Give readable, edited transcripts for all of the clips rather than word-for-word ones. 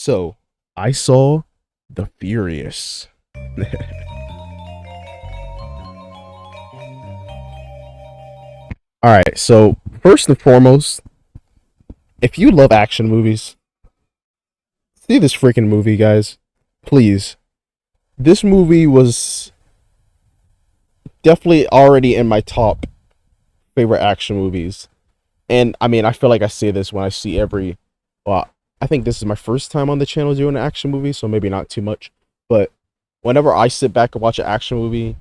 So I saw The Furious. All right. So first and foremost, if you love action movies, see this freaking movie, guys. Please. This movie was definitely already in my top favorite action movies. And I mean, I feel like I say this when I see every. Well, I think this is my first time on the channel doing an action movie, so maybe not too much. But whenever I sit back and watch an action movie,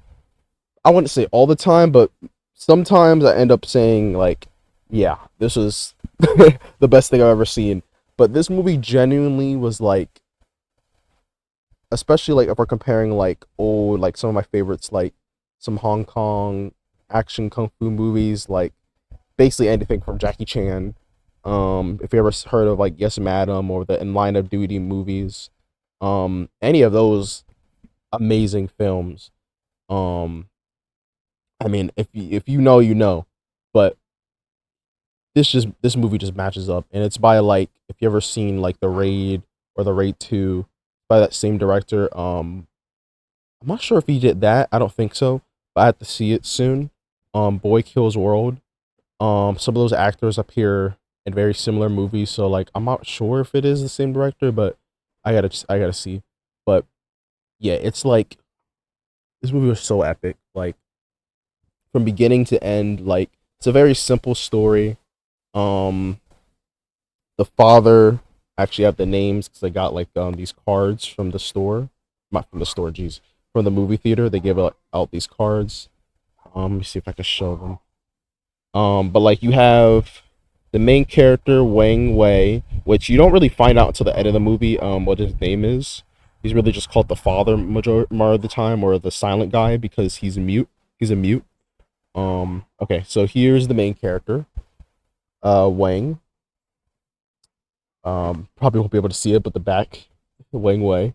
I wouldn't say all the time, but sometimes I end up saying like, yeah, this is the best thing I've ever seen. But this movie genuinely was like, especially like if we're comparing like old, like some of my favorites, like some Hong Kong action kung fu movies, like basically anything from Jackie Chan. If you ever heard of like Yes Madam or the In Line of Duty movies, any of those amazing films. Um, I mean, if you know, you know, but this movie just matches up, and it's by like if you ever seen like The Raid or The Raid 2 by that same director. I'm not sure if he did that. I don't think so, but I have to see it soon. Boy Kills World. Some of those actors appear in very similar movies, so like I'm not sure if it is the same director, but I gotta see. But yeah, it's like this movie was so epic. Like from beginning to end, like it's a very simple story. Um, the father actually have the names because I got like these cards from the store, not from the store, geez, from the movie theater. They give out these cards. Let me see if I can show them. But like you have the main character Wang Wei, which you don't really find out until the end of the movie. What his name is. He's really just called the father more of the time, or the silent guy because he's mute. He's a mute. Okay, so here's the main character, Wang. Probably won't be able to see it, but the back, Wang Wei.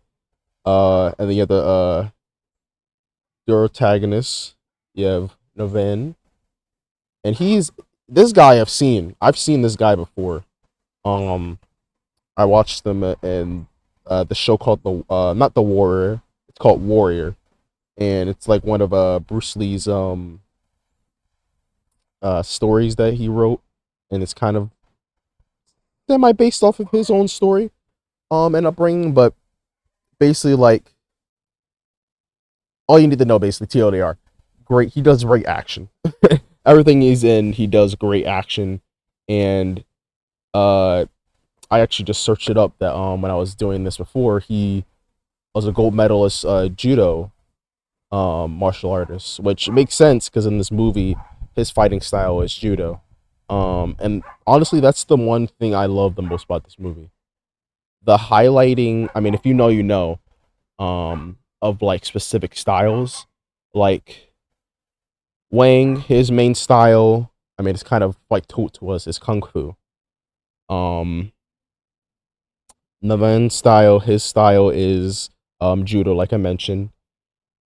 And then you have the protagonist. You have Noven, and he's this guy I've seen this guy before. Um, I watched them in the show called the not the Warrior. It's called Warrior, and it's like one of Bruce Lee's stories that he wrote, and it's kind of semi based off of his own story and upbringing, but basically like all you need to know basically TLDR. Great, he does great action. Everything he's in, he does great action, and uh I actually just searched it up that when I was doing this before, he was a gold medalist judo martial artist, which makes sense because in this movie his fighting style is judo. And honestly, that's the one thing I love the most about this movie. The highlighting, I mean, if you know, you know, of like specific styles, like Wang, his main style, I mean, it's kind of like taught to us is kung fu. Um, Navan style, his style is judo, like I mentioned.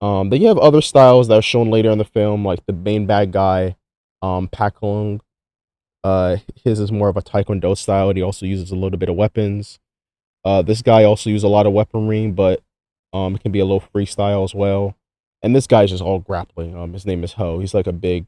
Then you have other styles that are shown later in the film, like the main bad guy, Pakong. His is more of a taekwondo style, and he also uses a little bit of weapons. This guy also uses a lot of weaponry, but it can be a little freestyle as well. And this guy's just all grappling. His name is Ho. He's like a big,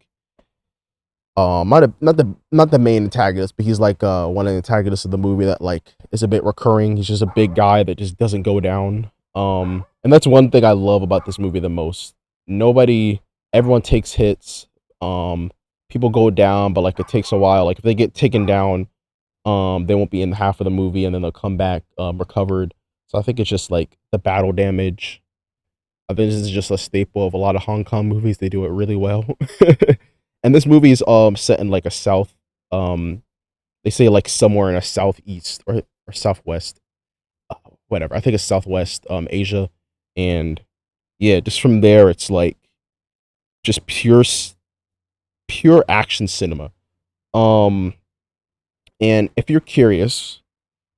not the main antagonist, but he's like one of the antagonists of the movie that like is a bit recurring. He's just a big guy that just doesn't go down. And that's one thing I love about this movie the most. Nobody, everyone takes hits. People go down, but like it takes a while. Like if they get taken down, they won't be in half of the movie, and then they'll come back recovered. So I think it's just like the battle damage. I think this is just a staple of a lot of Hong Kong movies. They do it really well. And this movie is set in like a south, um they say like somewhere in a southeast or southwest, uh, whatever. I think it's southwest Asia, and yeah, just from there it's like just pure action cinema. Um and if you're curious,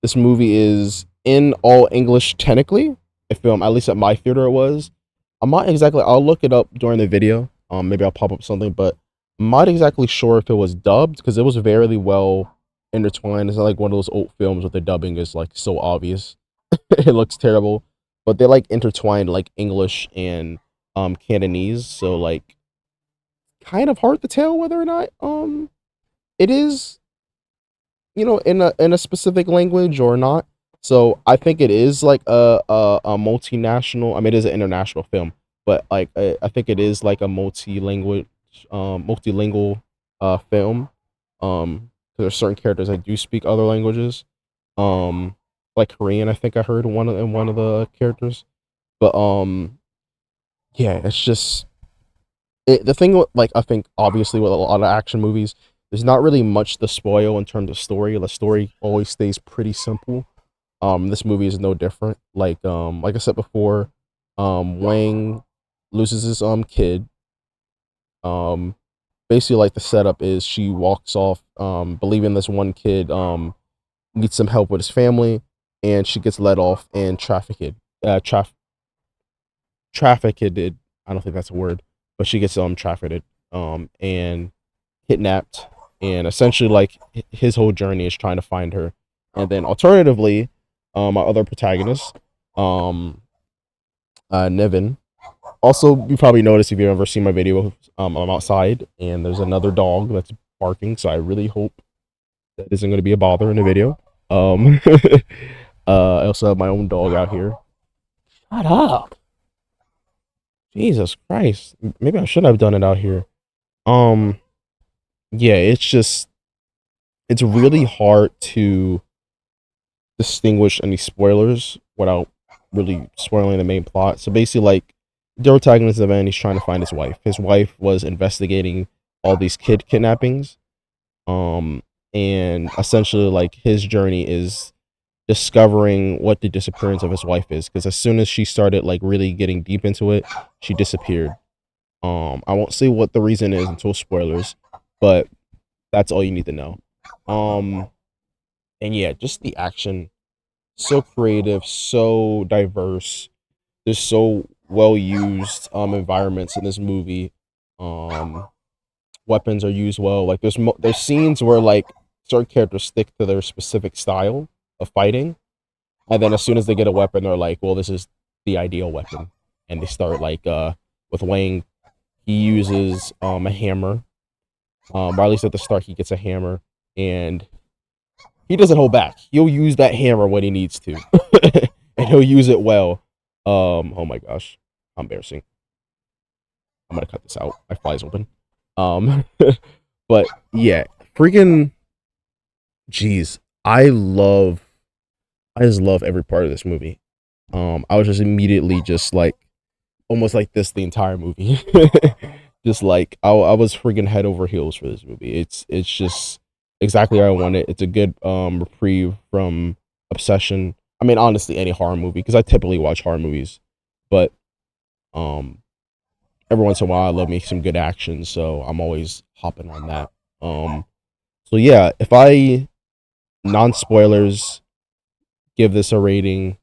this movie is in all English technically. If at least at my theater it was. I'm not exactly. I'll look it up during the video. Maybe I'll pop up something, but I'm not exactly sure if it was dubbed because it was very well intertwined. It's not like one of those old films where the dubbing is like so obvious. It looks terrible, but they like intertwined like English and Cantonese, so like kind of hard to tell whether or not it is, in a specific language or not. So I think it is like a multinational. I mean, it is an international film, but like I think it is like a multilingual film. There's certain characters that do speak other languages. Um, like Korean, I think I heard one of the characters. But yeah, it's just the thing with, like, I think obviously with a lot of action movies, there's not really much to spoil in terms of story. The story always stays pretty simple. This movie is no different. Like I said before, Wang loses his kid. Um, Basically, like, the setup is she walks off, believing this one kid needs some help with his family, and she gets let off and trafficked. I don't think that's a word, but she gets trafficked and kidnapped, and essentially like his whole journey is trying to find her. And then alternatively, my other protagonist, um Nevin. Also, you probably noticed if you've ever seen my video, I'm outside and there's another dog that's barking, so I really hope that isn't going to be a bother in the video. I also have my own dog out here. Shut up. Jesus Christ. Maybe I should have done it out here. Um, yeah, it's really hard to distinguish any spoilers without really spoiling the main plot. So basically, like, the protagonist of Van, he's trying to find his wife. His wife was investigating all these kid kidnappings. Um, and essentially, like, his journey is discovering what the disappearance of his wife is. Because as soon as she started like really getting deep into it, she disappeared. I won't say what the reason is until spoilers, but that's all you need to know. Um, and yeah, just the action, so creative, so diverse. There's so well used environments in this movie. Um, Weapons are used well. Like there's scenes where like certain characters stick to their specific style of fighting, and then as soon as they get a weapon, they're like, "Well, this is the ideal weapon," and they start like with Wang, he uses a hammer. Or at least at the start, he gets a hammer, and he doesn't hold back. He'll use that hammer when he needs to, and he'll use it well. Oh my gosh, how embarrassing! I'm gonna cut this out. My fly's open. Um, but yeah, freaking jeez, I just love every part of this movie. I was just immediately just like almost like this the entire movie. Just like I was freaking head over heels for this movie. It's just exactly what I wanted. It's a good reprieve from obsession. I mean, honestly, any horror movie, because I typically watch horror movies, but um every once in a while I love me some good action, so I'm always hopping on that. So yeah, if I non spoilers give this a rating,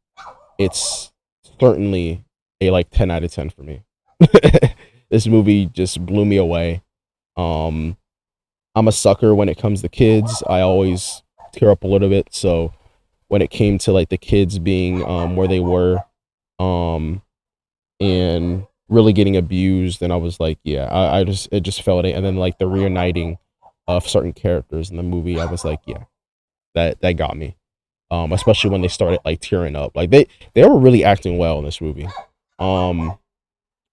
it's certainly a like 10 out of 10 for me. This movie just blew me away. Um, I'm a sucker when it comes to kids. I always tear up a little bit. So when it came to like the kids being where they were, um, and really getting abused, and I was like, yeah, I just it just felt it. And then like the reuniting of certain characters in the movie, I was like, yeah, that got me. Especially when they started like tearing up. Like they were really acting well in this movie. Um,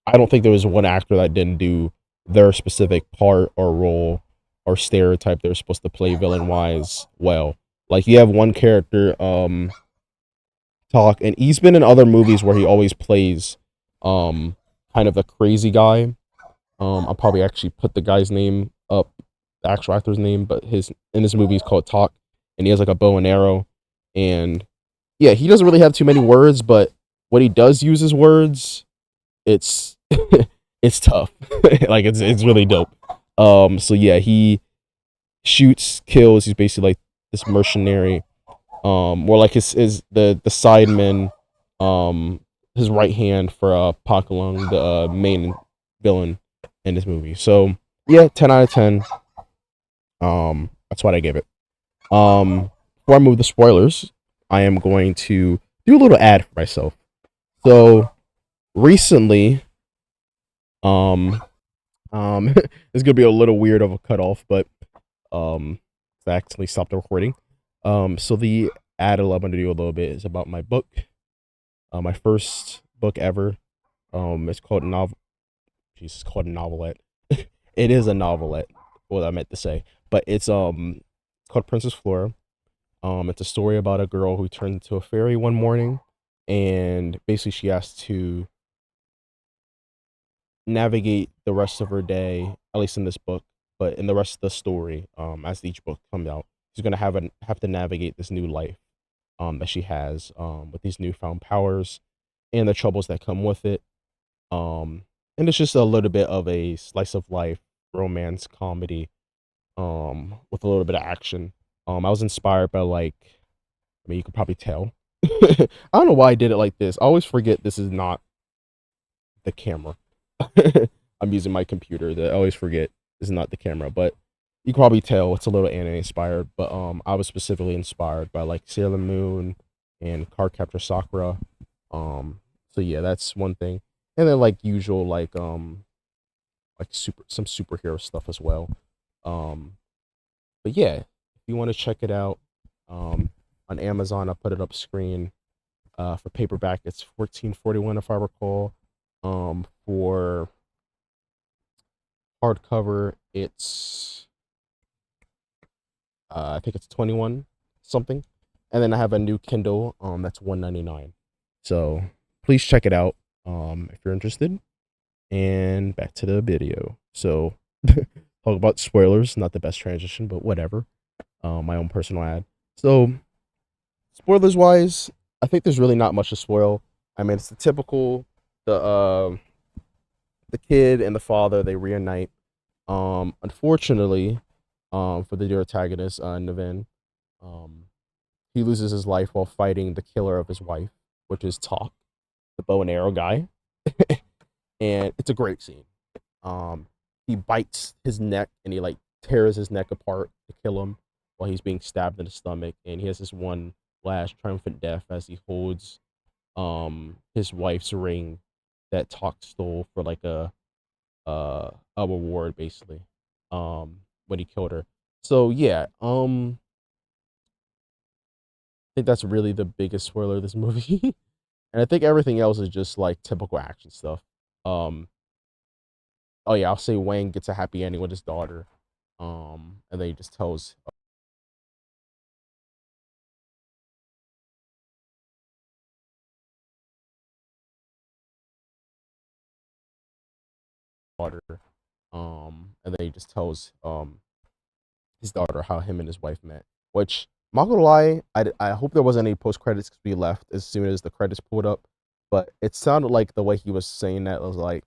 I don't think there was one actor that didn't do their specific part or role or stereotype they're supposed to play villain wise well. Like you have one character, talk, and he's been in other movies where he always plays um kind of the crazy guy. I'll probably actually put the guy's name up, the actual actor's name, but his in this movie he's called Talk, and he has like a bow and arrow, and yeah, he doesn't really have too many words, but when he does use his words, it's it's tough. Like it's really dope. So yeah, he shoots, kills. He's basically like this mercenary. More like his the sideman, um, his right hand for Pak Lung, the main villain in this movie. So yeah, 10 out of 10. That's what I give it. Before I move the spoilers, I am going to do a little ad for myself. So recently, um, it's gonna be a little weird of a cutoff, but um, I accidentally stopped the recording. So the ad I'm gonna do a little bit is about my book, my first book ever. It's called novel. Jesus, it's called a novelette. It is a novelette. What I meant to say, but it's called Princess Flora. It's a story about a girl who turned into a fairy one morning, and basically she has to navigate the rest of her day, at least in this book, but in the rest of the story, as each book comes out, she's gonna have to navigate this new life, that she has, with these newfound powers and the troubles that come with it. Um, and it's just a little bit of a slice of life romance comedy, with a little bit of action. I was inspired by like, I mean, you could probably tell. I don't know why I did it like this. I always forget this is not the camera. I'm using my computer. That I always forget this is not the camera, but you can probably tell it's a little anime inspired. But I was specifically inspired by like Sailor Moon and Cardcaptor Sakura. So yeah, that's one thing. And then like usual like some superhero stuff as well. Um, but yeah, if you want to check it out, um, on Amazon, I'll put it up screen. For paperback, it's 14.41 if I recall. For hardcover, it's I think it's 21 something, and then I have a new Kindle. That's 199. So please check it out. If you're interested. And back to the video. So talk about spoilers. Not the best transition, but whatever. My own personal ad. So spoilers wise, I think there's really not much to spoil. I mean, it's the typical the kid and the father they reunite. Unfortunately, for the protagonist, Nevin, um, he loses his life while fighting the killer of his wife, which is Talk, the bow and arrow guy, and it's a great scene. Um, he bites his neck and he like tears his neck apart to kill him while he's being stabbed in the stomach, and he has this one last triumphant death as he holds his wife's ring that Talk stole for like a reward basically, when he killed her. So yeah, I think that's really the biggest spoiler of this movie. And I think everything else is just like typical action stuff. um oh yeah, I'll say Wang gets a happy ending with his daughter, and then he just tells daughter, and then he just tells his daughter how him and his wife met. Which, I'm not gonna lie, I hope there wasn't any post credits to be left as soon as the credits pulled up, but it sounded like the way he was saying that was like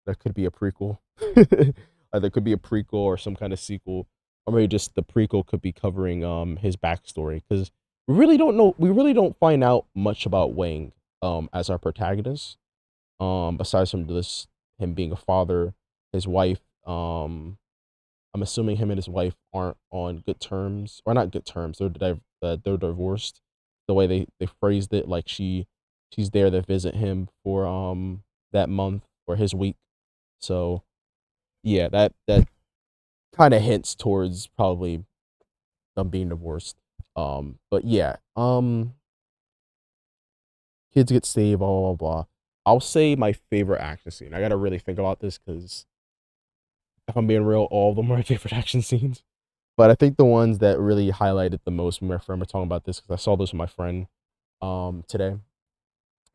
there could be a prequel. There could be a prequel or some kind of sequel, or maybe just the prequel could be covering his backstory, because we really don't know. We really don't find out much about Wang as our protagonist. Besides from this, him being a father, his wife. I'm assuming him and his wife aren't on good terms, or not good terms. They're divorced. The way they phrased it, like she's there to visit him for that month or his week. So yeah, that kind of hints towards probably them being divorced. But yeah, kids get saved, blah blah blah. I'll say my favorite action scene. I gotta really think about this because if I'm being real, all of them are my favorite action scenes. But I think the ones that really highlighted the most when my friend were talking about this, because I saw this with my friend today.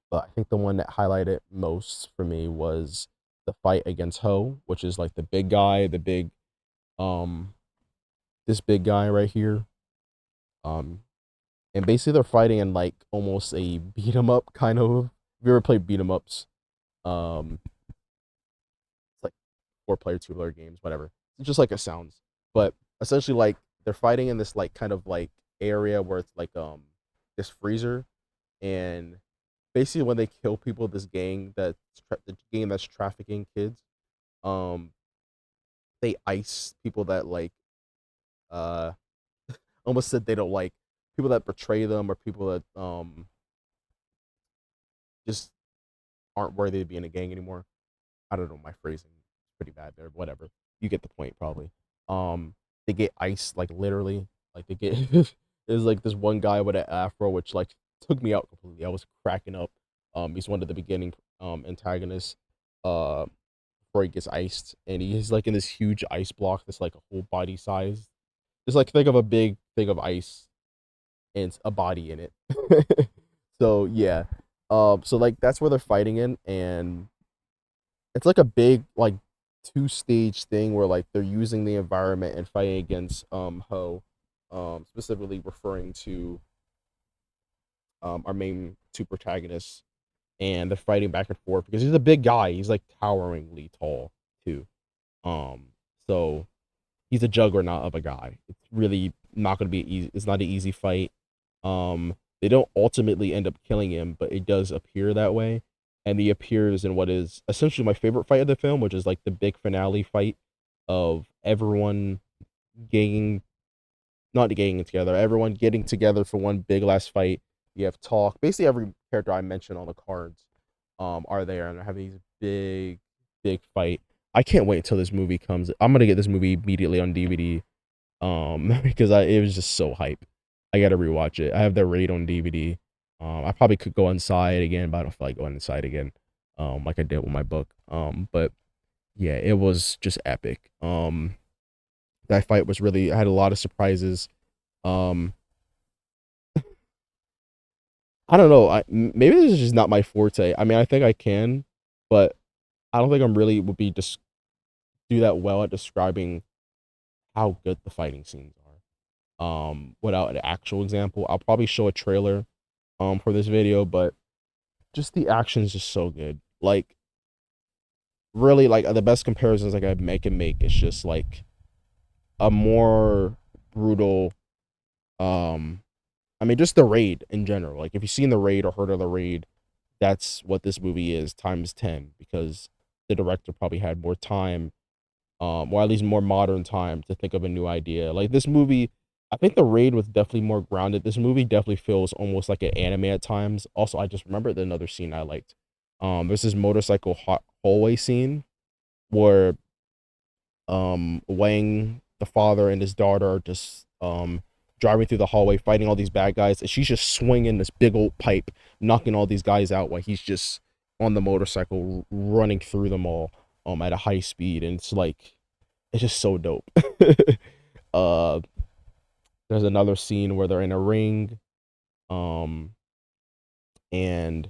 But I think the one that highlighted most for me was the fight against Ho, which is like the big guy, the big um this big guy right here. Um and basically they're fighting in like almost a beat 'em up kind of. If you ever played beat 'em ups, um it's like 4 player, 2 player games, whatever. It's just like it sounds. But essentially like they're fighting in this like kind of like area where it's like this freezer, and basically when they kill people, this gang the gang that's trafficking kids, um they ice people that like uh almost said they don't like, people that betray them or people that just aren't worthy to be in a gang anymore. I don't know, my phrasing is pretty bad there. Whatever, you get the point probably. They get iced like literally, like they get. There's like this one guy with an afro, which like took me out completely. I was cracking up. He's one of the beginning antagonists. Uh, before he gets iced, and he's like in this huge ice block that's like a whole body size. Just like think of a big thing of ice and a body in it. So yeah, so like that's where they're fighting in, and it's like a big like two-stage thing where like they're using the environment and fighting against Ho, specifically referring to our main two protagonists, and they're fighting back and forth because he's a big guy. He's like toweringly tall too. Um, so he's a juggernaut of a guy. It's really not going to be easy. It's not an easy fight. They don't ultimately end up killing him, but it does appear that way. And he appears in what is essentially my favorite fight of the film, which is like the big finale fight of everyone ganging, not ganging together, everyone getting together for one big last fight. You have talk. Basically, every character I mentioned on the cards, are there, and they're having these big fight. I can't wait until this movie comes. I'm gonna get this movie immediately on DVD. Because it was just so hype. I gotta rewatch it. I have the raid on DVD. I probably could go inside again, but I don't feel like going inside again. Like I did with my book. But yeah, it was just epic. That fight was really. I had a lot of surprises. Um, I don't know. Maybe this is just not my forte. I mean, I think I can, but I don't think I'm really would be just do that well at describing how good the fighting scenes are. Without an actual example, I'll probably show a trailer for this video, but just the action is just so good. Like really, like the best comparisons like I can make is just like a more brutal. um I mean, just the raid in general. Like if you've seen the raid or heard of the raid, that's what this movie is times 10, because the director probably had more time, or at least more modern time to think of a new idea. Like this movie, I think the raid was definitely more grounded. This movie definitely feels almost like an anime at times. Also, I just remembered another scene I liked. There's this motorcycle hallway scene where Wang, the father, and his daughter are just driving through the hallway fighting all these bad guys, and she's just swinging this big old pipe, knocking all these guys out while he's just on the motorcycle running through them all at a high speed, and it's like it's just so dope. uh there's another scene where they're in a ring, um and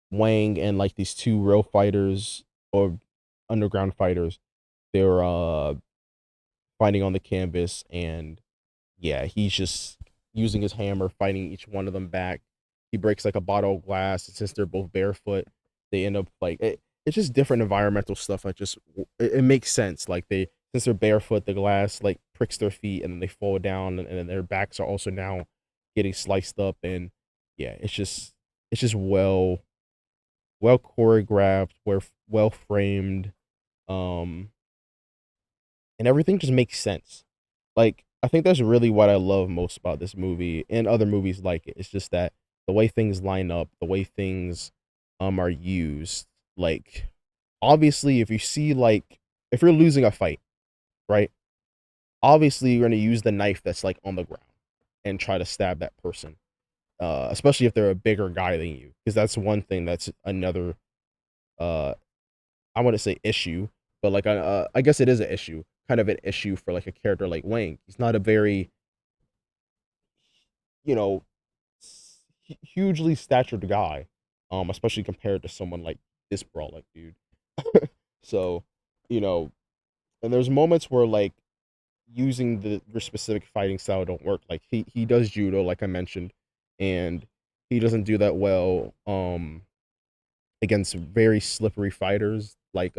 Wang and like these two real fighters or underground fighters, they're fighting on the canvas, and yeah, he's just using his hammer, fighting each one of them back. He breaks like a bottle of glass, and since they're both barefoot, they end up like it's just different environmental stuff. Like just it makes sense. Like they since they're barefoot, the glass like pricks their feet, and then they fall down, and then their backs are also now getting sliced up, and yeah, it's just well choreographed, well framed, um, and everything just makes sense. Like I think that's really what I love most about this movie and other movies like it. It's just that the way things line up, the way things are used. Like obviously, if you see like if you're losing a fight, right? Obviously, you're gonna use the knife that's like on the ground and try to stab that person. Especially if they're a bigger guy than you, because that's one thing that's another uh I want to say issue, but like I guess it is an issue, kind of an issue for like a character like Wang. He's not a very, you know, hugely statured guy, especially compared to someone like this brawling dude. So, you know, and there's moments where like using the your specific fighting style don't work. Like he does judo, like I mentioned, and he doesn't do that well against very slippery fighters like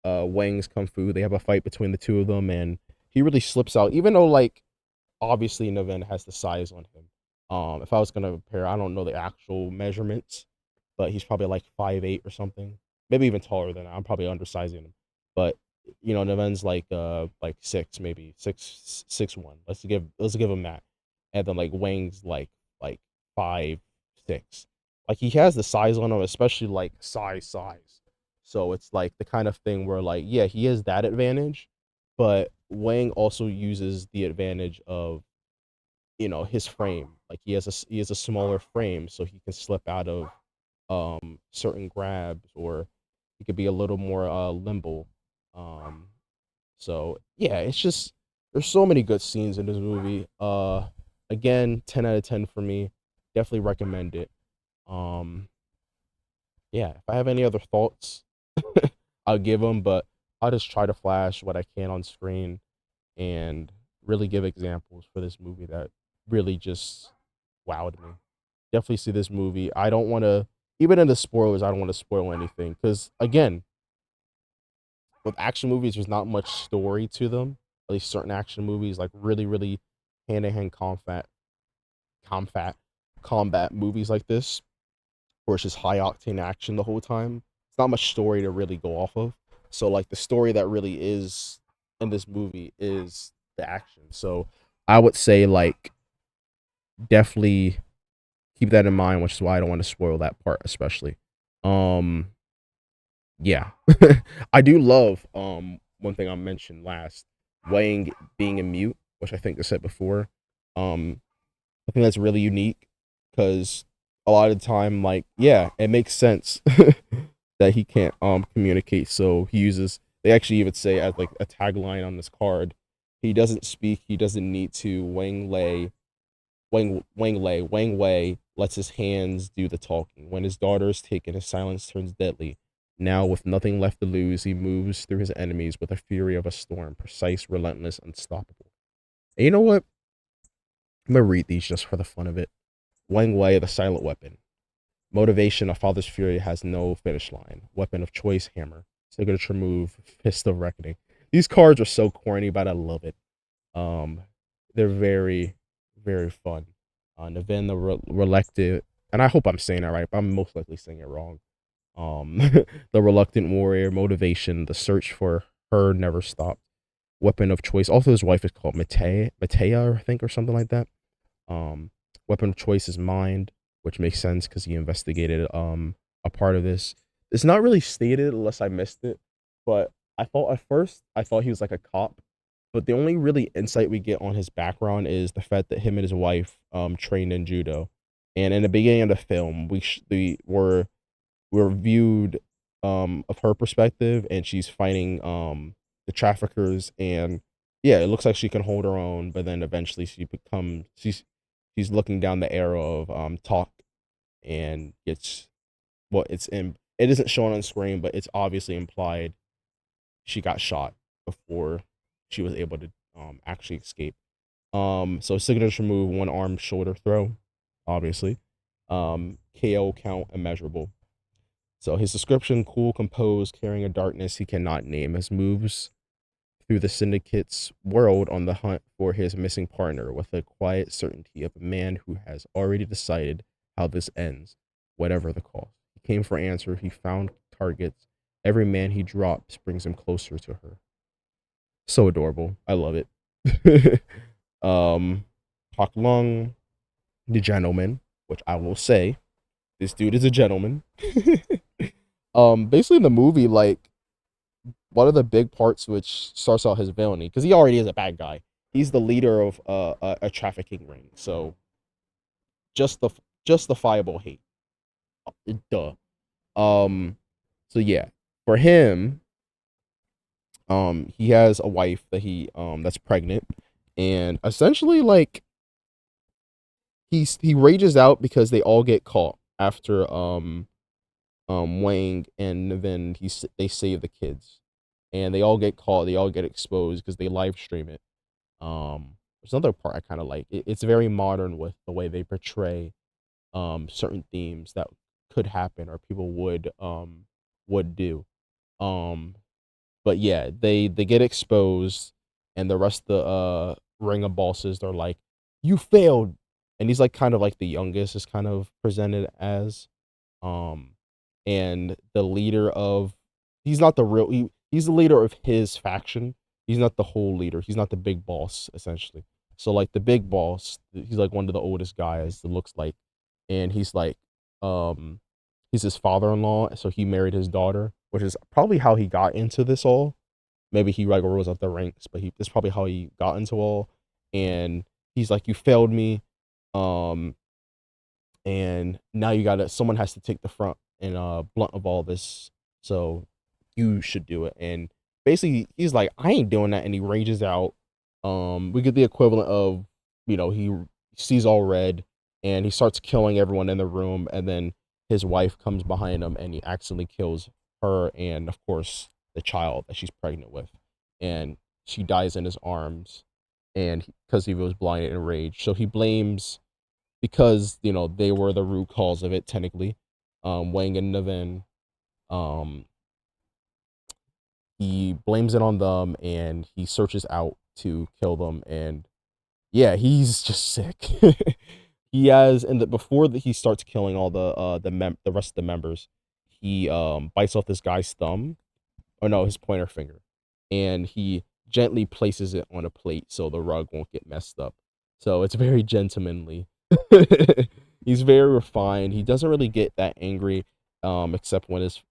Wang's Kung Fu. They have a fight between the two of them, and he really slips out. Even though like obviously Neven has the size on him. If I was gonna compare, I don't know the actual measurements, but he's probably like 5'8" or something, maybe even taller than that. I'm probably undersizing him, but you know Neven's like six, maybe 6'1". Let's give him that, and then like Wang's like 5'6". Like he has the size on him, especially like size. So it's like the kind of thing where like yeah, he has that advantage, but Wang also uses the advantage of his frame. Like he has a smaller frame, so he can slip out of certain grabs, or he could be a little more limble. Um, so yeah, it's just there's so many good scenes in this movie. Again, 10 out of 10 for me. Definitely recommend it. Um, yeah, if I have any other thoughts, I'll give them, but I'll just try to flash what I can on screen and really give examples for this movie that really just wowed me. Definitely see this movie. I don't want to, even in the spoilers, I don't want to spoil anything because, again, with action movies, there's not much story to them. At least certain action movies, like really, really hand to hand combat, combat movies like this, where it's just high octane action the whole time. It's not much story to really go off of. So like the story that really is in this movie is the action. So I would say like definitely keep that in mind, which is why I don't want to spoil that part, especially. Um, yeah, I do love one thing I mentioned last, Wang being a mute, which I think I said before. Um, I think that's really unique because a lot of the time, like, yeah, it makes sense that he can't communicate. So he uses. They actually even say as like a tagline on this card, he doesn't speak. He doesn't need to. Wang Wei lets his hands do the talking. When his daughter is taken, his silence turns deadly. Now, with nothing left to lose, he moves through his enemies with the fury of a storm, precise, relentless, unstoppable. And you know what? I'm gonna read these just for the fun of it. Wang Wei, the silent weapon. Motivation, a father's fury has no finish line. Weapon of choice, hammer. Signature move, fist of reckoning. These cards are so corny, but I love it. Um, they're very, very fun. Navin the reluctant, and I hope I'm saying that right, but I'm most likely saying it wrong. Um, the reluctant warrior, motivation, the search for her never stopped. Weapon of choice. Also, his wife is called Matea, I think, or something like that. Um, Weapon of choice is mind, which makes sense because he investigated a part of this. It's not really stated unless I missed it, but I thought at first I thought he was like a cop, but the only really insight we get on his background is the fact that him and his wife trained in judo, and in the beginning of the film we were viewed of her perspective, and she's fighting the traffickers, and yeah, it looks like she can hold her own, but then eventually she's looking down the arrow of talk, and gets well it's in it isn't shown on screen, but it's obviously implied she got shot before she was able to actually escape. So signature move, one arm shoulder throw, obviously. KO count immeasurable. So his description: cool, composed, carrying a darkness he cannot name. His moves through the syndicate's world on the hunt for his missing partner with the quiet certainty of a man who has already decided how this ends, whatever the cost. He came for answer, he found targets. Every man he drops brings him closer to her. So adorable. I love it. um Hawk Lung, the gentleman, which I will say, this dude is a gentleman. Basically in the movie, like one of the big parts which starts out his villainy, because he already is a bad guy. He's the leader of a trafficking ring, so just the justifiable hate. Duh. Um, so yeah, for him, he has a wife that that's pregnant, and essentially like he rages out because they all get caught after Wang, and then they save the kids, and they all get caught, they all get exposed because they live stream it. There's another part I kind of like. It's very modern with the way they portray certain themes that could happen or people would do. Um, but yeah, they get exposed, and the rest of the ring of bosses, they're like, "You failed," and he's like kind of like the youngest is kind of presented as, um, and the leader of he's not the real he's the leader of his faction. He's not the whole leader. He's not the big boss essentially. So like the big boss, he's like one of the oldest guys. It looks like, and he's like um he's his father-in-law, so he married his daughter, which is probably how he got into this all. Maybe he like rose up the ranks, but he that's probably how he got into all. And he's like, "You failed me, um, and now you gotta. Someone has to take the front and blunt of all this. So you should do it." And basically, he's like, "I ain't doing that," and he rages out. We get the equivalent of, he sees all red, and he starts killing everyone in the room, and then his wife comes behind him, and he accidentally kills her, and of course the child that she's pregnant with, and she dies in his arms, and because he was blinded and rage, so he blames, because they were the root cause of it technically. Wang and Nevin, um, he blames it on them, and he searches out to kill them. And yeah, he's just sick. He has, and before that he starts killing all the rest of the members, he bites off this guy's thumb, or no, his pointer finger, and he gently places it on a plate so the rug won't get messed up. So it's very gentlemanly. He's very refined. He doesn't really get that angry, except when his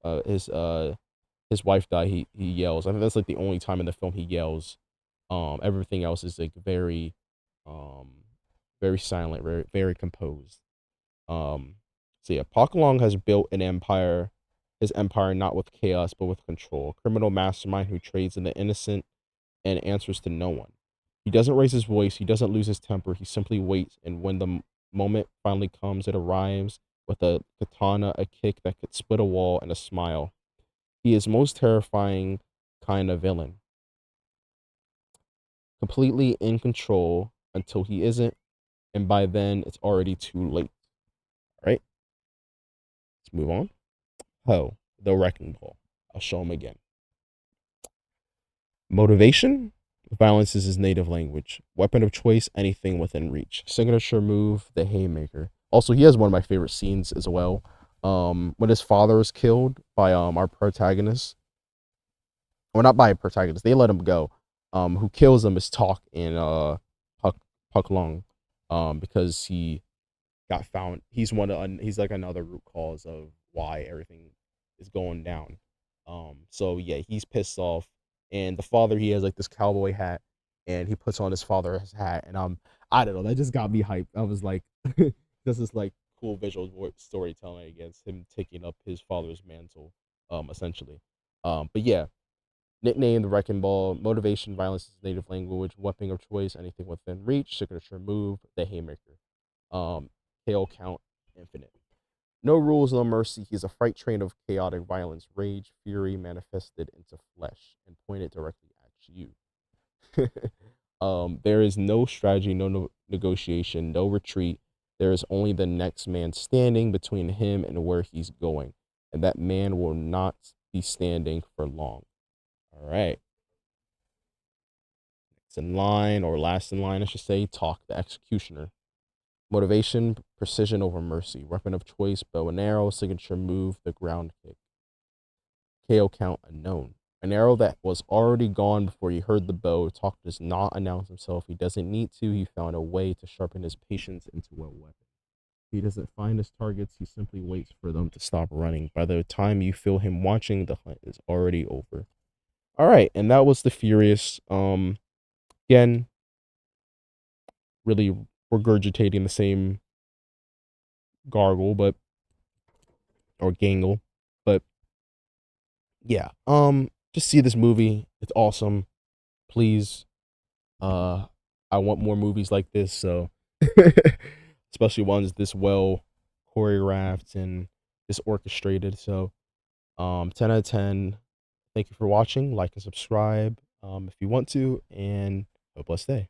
wife died. He yells. I think that's like the only time in the film he yells. Everything else is like um, very silent, very composed. So yeah, Pak Long has built an empire, his empire not with chaos but with control. A criminal mastermind who trades in the innocent and answers to no one. He doesn't raise his voice, he doesn't lose his temper, he simply waits, and when the moment finally comes, it arrives with a katana, a kick that could split a wall, and a smile. He is most terrifying kind of villain, completely in control until he isn't, and by then it's already too late. All right, let's move on. Ho, the Wrecking Ball. I'll show him again. Motivation? Violence is his native language. Weapon of choice? Anything within reach. Signature move? The Haymaker. Also, he has one of my favorite scenes as well. When his father is killed by our protagonist, well, not by a protagonist, they let him go. Who kills him is Talk in Puck Puck Long, because he got found. He's like another root cause of why everything is going down. So yeah, he's pissed off, and the father, he has like this cowboy hat, and he puts on his father's hat, and I don't know, that just got me hyped. I was like, this is like cool visual storytelling against him taking up his father's mantle, essentially. But yeah, nickname the Wrecking Ball. Motivation, violence is native language. Weapon of choice, anything within reach. Signature move, the Haymaker. Tail count, infinite. No rules, no mercy. He's a freight train of chaotic violence, rage, fury manifested into flesh and pointed directly at you. There is no strategy, no negotiation, no retreat. There is only the next man standing between him and where he's going, and that man will not be standing for long. All right. Next in line, or last in line, I should say, Talk, the executioner. Motivation, precision over mercy. Weapon of choice, bow and arrow. Signature move, the ground kick. KO count, unknown. An arrow that was already gone before he heard the bow. Talk does not announce himself. He doesn't need to. He found a way to sharpen his patience into a weapon. He doesn't find his targets. He simply waits for them to stop running. By the time you feel him watching, the hunt is already over. All right, and that was the Furious. Again, really regurgitating the same gargle, but or gangle, but yeah. Just see this movie. It's awesome. Please, uh, I want more movies like this. So, especially ones this well choreographed and this orchestrated. So, 10 out of 10. Thank you for watching. Like and subscribe, if you want to, and have a blessed day.